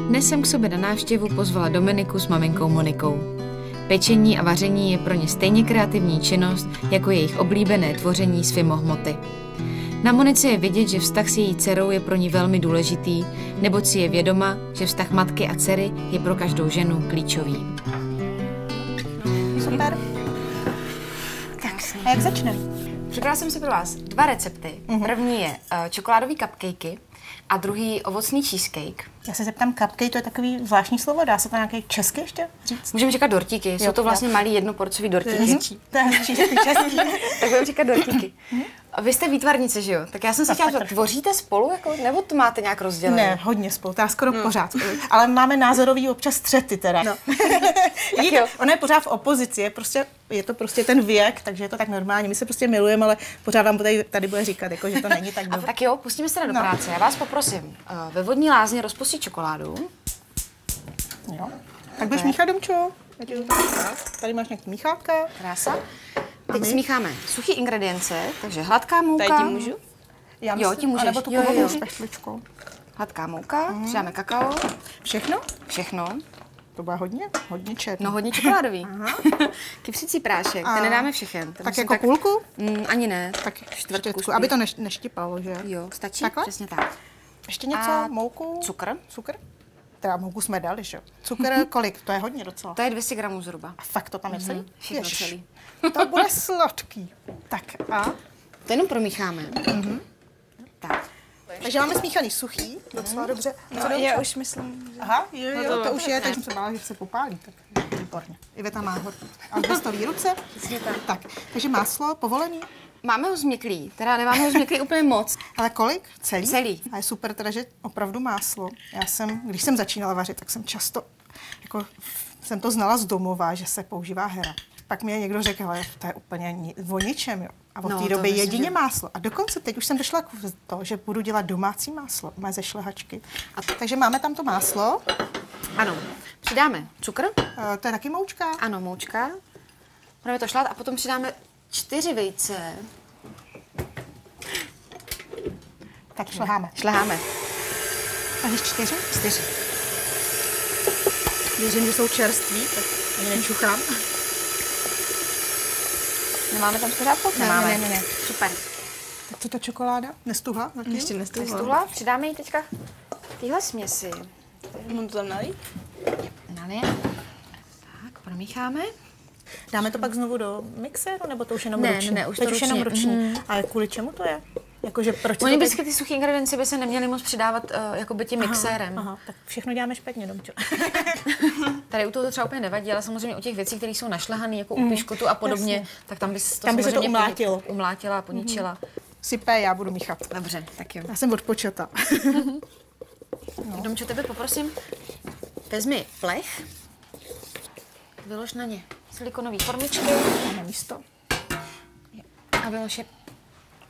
Dnes jsem k sobě na návštěvu pozvala Dominiku s maminkou Monikou. Pečení a vaření je pro ně stejně kreativní činnost, jako jejich oblíbené tvoření z fimohmoty. Na Monice je vidět, že vztah s její dcerou je pro ní velmi důležitý, neboť si je vědoma, že vztah matky a dcery je pro každou ženu klíčový. Super. Tak, a jak začneme? Připravila jsem si pro vás 2 recepty. První je čokoládový cupcakey a druhý ovocný cheesecake. Já se zeptám, cupcake, to je takový zvláštní slovo, dá se to nějaký český ještě říct? Můžeme říkat dortíky, jsou to vlastně malý jednoporcový dortíky. To je český. Tak budeme říkat dortíky. Vy jste výtvarnice, že jo? Tak já jsem se chtěla říct, tvoříte spolu, jako, nebo to máte nějak rozdělené? Ne, hodně spolu, to je skoro pořád. Ale máme názorový občas střety teda. No. Ona je pořád v opozici, je to prostě ten věk, takže je to tak normální. My se prostě milujeme, ale pořád vám tady bude říkat, jako, že to není tak dobré. Tak jo, pustíme se do práce. Já vás poprosím, ve vodní lázně rozpustit čokoládu. Jo. Tak budeš míchat, Domčo? Tady máš nějaký míchátka. Krása. Teď smícháme suchý ingredience, takže hladká mouka. Tady ti můžu? Jo, ti můžeš. Nebo tu kovovou špechtličkou. Hladká mouka, přidáme kakao. Všechno? Všechno. To bude hodně černý. No, hodně čokoládový. Kypřící prášek, ten nedáme všechen. Tak jako půlku? Ani ne. Tak čtvrtku, aby to neštipalo, že? Jo, stačí? Takhle? Přesně tak. Ještě něco? Mouku? Cukr? Teda mouku jsme dali, že jo? Cukr kolik? To je hodně docela. To je 200 gramů zhruba. A fakt to tam je celý? Všechno celý. To bude sladký. Tak a? To jenom promícháme. Tak. Takže máme smíchaný suchý, docela dobře. Já už myslím, že... Aha, jo, to už je, takže jsem se bála, že se popálí. Tak výborně. Iveta má asbestový ruce. Tak, takže máslo povolený. Máme ho změklý, teda nemáme ho změklý úplně moc. Ale kolik? Celý? Celý. A je super teda, že opravdu máslo. Když jsem začínala vařit, tak jsem často, jsem to znala z domova, že se používá hera. Pak mi někdo řekl, ale to je úplně o ničem, jo. A od té doby jedině máslo. A dokonce teď už jsem došla k to, že budu dělat domácí máslo, ze šlehačky. Takže máme tam to máslo. Ano. Přidáme cukr. To je taky moučka. Ano, moučka. Budeme to šlát a potom přidáme 4 vejce. Tak šleháme. Takže 4? 4. Věřím, že jsou čerství, tak ani nečuchám. Nemáme tam pořádku? Nemáme. Ne. Super. Tak co ta čokoláda? Nestuhla? Ještě Nestuhla. Přidáme ji teďka téhle směsi. Můžu to tam nalít? Nalijem. Tak, promícháme. Dáme to pak znovu do mixéru, nebo to už jenom ruční? Ne, už to jenom ruční. Ale kvůli čemu to je? Jakože proč Oni vždycky ty suché ingredience by se neměly moc přidávat jakoby tím mixérem. Aha, tak všechno děláme špatně, Domčo. Tady u toho to třeba úplně nevadí, ale samozřejmě u těch věcí, které jsou našlehané, jako u piškotu a podobně, jasně. tak tam by se to umlátilo. Umlátila a poničila. Sype, já budu míchat. Dobře, tak jo. Já jsem odpočata. Domčo, tebe poprosím, vezmi plech, vylož na ně silikonový formičky. Máme místo. A vylož je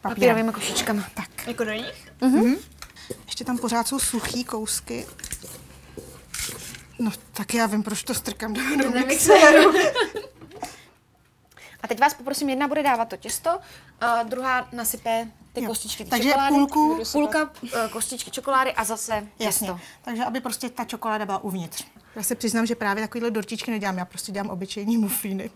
papírovými košičkama. Tak. Jako do nich? Ještě tam pořád jsou suchý kousky. No, tak já vím, proč to strkám do mixéru. A teď vás poprosím, jedna bude dávat to těsto, druhá nasype ty kostičky Takže čokolády. půlka kostičky čokolády a zase jasně. těsto. Takže aby prostě ta čokoláda byla uvnitř. Já se přiznám, že právě takovýhle dortičky nedělám, já prostě dělám obyčejní muffíny.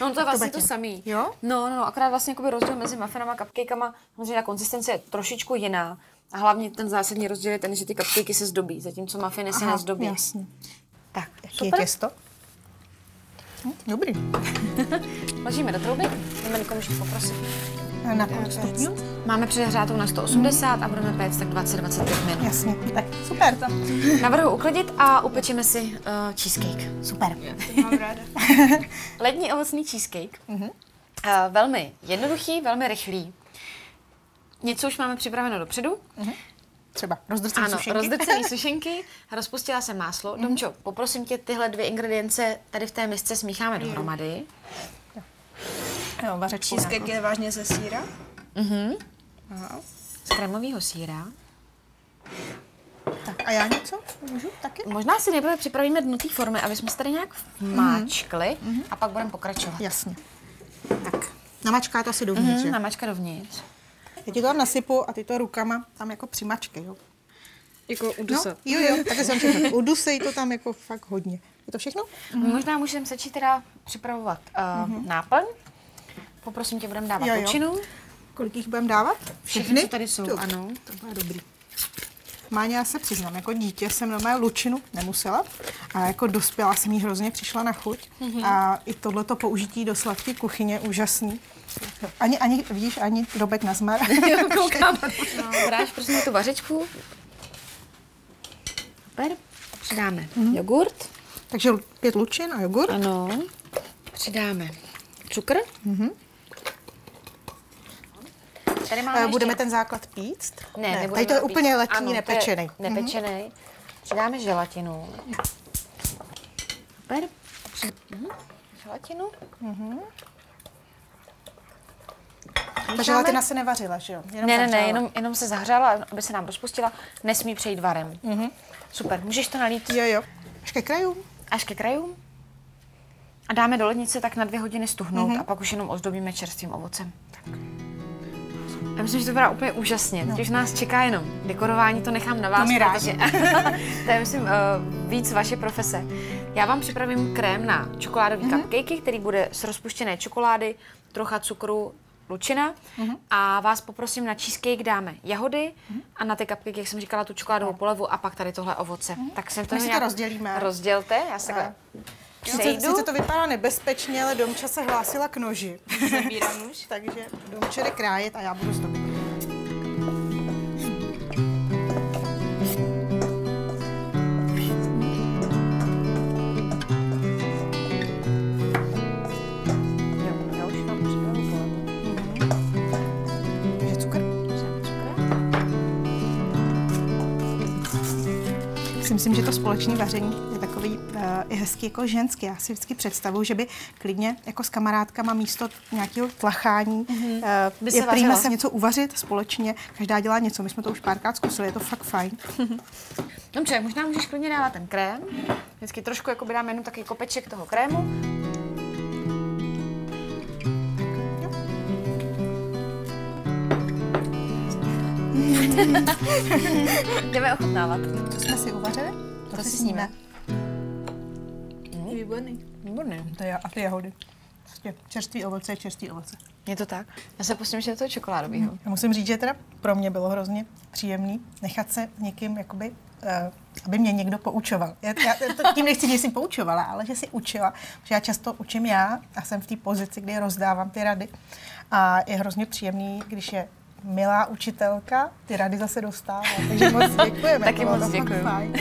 No to je vlastně to samý. Jo? No, akorát vlastně rozdíl mezi muffinama a cupcakama, samozřejmě ta konzistence je trošičku jiná. A hlavně ten zásadní rozdíl je ten, že ty cupcakey se zdobí, zatímco muffiny se nezdobí. Jasně. Tak, jaký je těsto? Dobrý. Ložíme do trouby, Dominiku, můžeš poprosit. Na kolik stupňů? Máme předehřátou na 180 a budeme péct tak 20-25 minut. Jasně, tak super. Navrhuji uklidit a upečeme si cheesecake. Super. Mám ráda. Lední ovocný cheesecake. Velmi jednoduchý, velmi rychlý. Něco už máme připraveno dopředu. Třeba rozdrcený sušenky. Ano, rozdrcený sušenky. Rozpustila jsem máslo. Domčo, poprosím tě, tyhle 2 ingredience tady v té misce smícháme dohromady. Jo, vařečku. Cheesecake je vážně ze sýra? Z krémového sýra. Tak a já něco? Můžu taky? Možná si nejprve připravíme dno té formy, aby jsme se tady nějak máčkli a pak budeme pokračovat. Jasně. Tak, namačká to asi dovnitř, že? Namačka dovnitř. Já ti to tam nasypu a ty to rukama tam jako přimačky, jo? Jako udusat. No, jo, tak jsem řekla, udusej to tam jako fakt hodně. Je to všechno? Možná můžeme začít teda připravovat náplň. Poprosím tě, budeme dávat lučinu. Kolik jich budeme dávat? Všechny, co tady jsou, Jo, ano. To bude dobrý. Máně, já se přiznám, jako dítě jsem normálně lučinu nemusela, a jako dospělá jsem jí hrozně přišla na chuť. A i tohleto použití do sladké kuchyně je úžasný. Vidíš, ani drobek na zmar. Jo, koukám. No, dáš prosím tu vařečku. Super. Přidáme jogurt. Takže 5 lučin a jogurt. Ano. Přidáme cukr. Tady máme Budeme ještě... ten základ pít? Ne, tady to je úplně letní, ano, nepečený. Nepečený. Přidáme želatinu. Super. Želatinu. Ta želatina se nevařila, že jo? Ne, jenom se zahřála, aby se nám rozpustila. Nesmí přejít varem. Super, můžeš to nalít? Jo. Až ke krajům. Až ke krajům. A dáme do lednice tak na 2 hodiny stuhnout a pak už jenom ozdobíme čerstvým ovocem. Tak. Já myslím, že to vypadá úplně úžasně. Teď už nás čeká jenom dekorování, to nechám na vás, protože to je, myslím, víc vaše profese. Já vám připravím krém na čokoládové cupcakey, který bude z rozpuštěné čokolády, trocha cukru, lučina. A vás poprosím, na cheesecake dáme jahody a na ty cupcakey, jak jsem říkala, tu čokoládovou polevu a pak tady tohle ovoce. Tak jsem to My si to rozdělíme. Rozdělte, já se takhle Sice to vypadá nebezpečně, ale Domča se hlásila k noži. Zabírám nůž. Takže Domča jde krájet a já budu zdobit. Já už mám připravenou polevu. Takže cukr. Myslím, že to společné vaření je takový i hezký jako ženský. Já si vždycky představuji, že by klidně jako s kamarádkama místo nějakého tlachání je prýma se něco uvařit společně. Každá dělá něco. My jsme to už párkrát zkusili, je to fakt fajn. Dobře, možná můžeš klidně dávat ten krém. Vždycky trošku jako dáme jenom takový kopeček toho krému. Jdeme ochutnávat. Co jsme si uvařili? To si sníme. Výborný. Výborný. To je, a ty jahody. Prostě čerstvý ovoce je čerstvý ovoce. Je to tak? Já se pustím, že je to čokoládovýho. Já musím říct, že teda pro mě bylo hrozně příjemný nechat se někým, jakoby, aby mě někdo poučoval. Já to tím nechci, že jsi poučovala, ale že jsi učila. Protože já často učím já a jsem v té pozici, kdy rozdávám ty rady. A je hrozně příjemný, když je milá učitelka, ty rady zase dostává. Takže moc děkujeme. Taky moc děkuju. Fajn.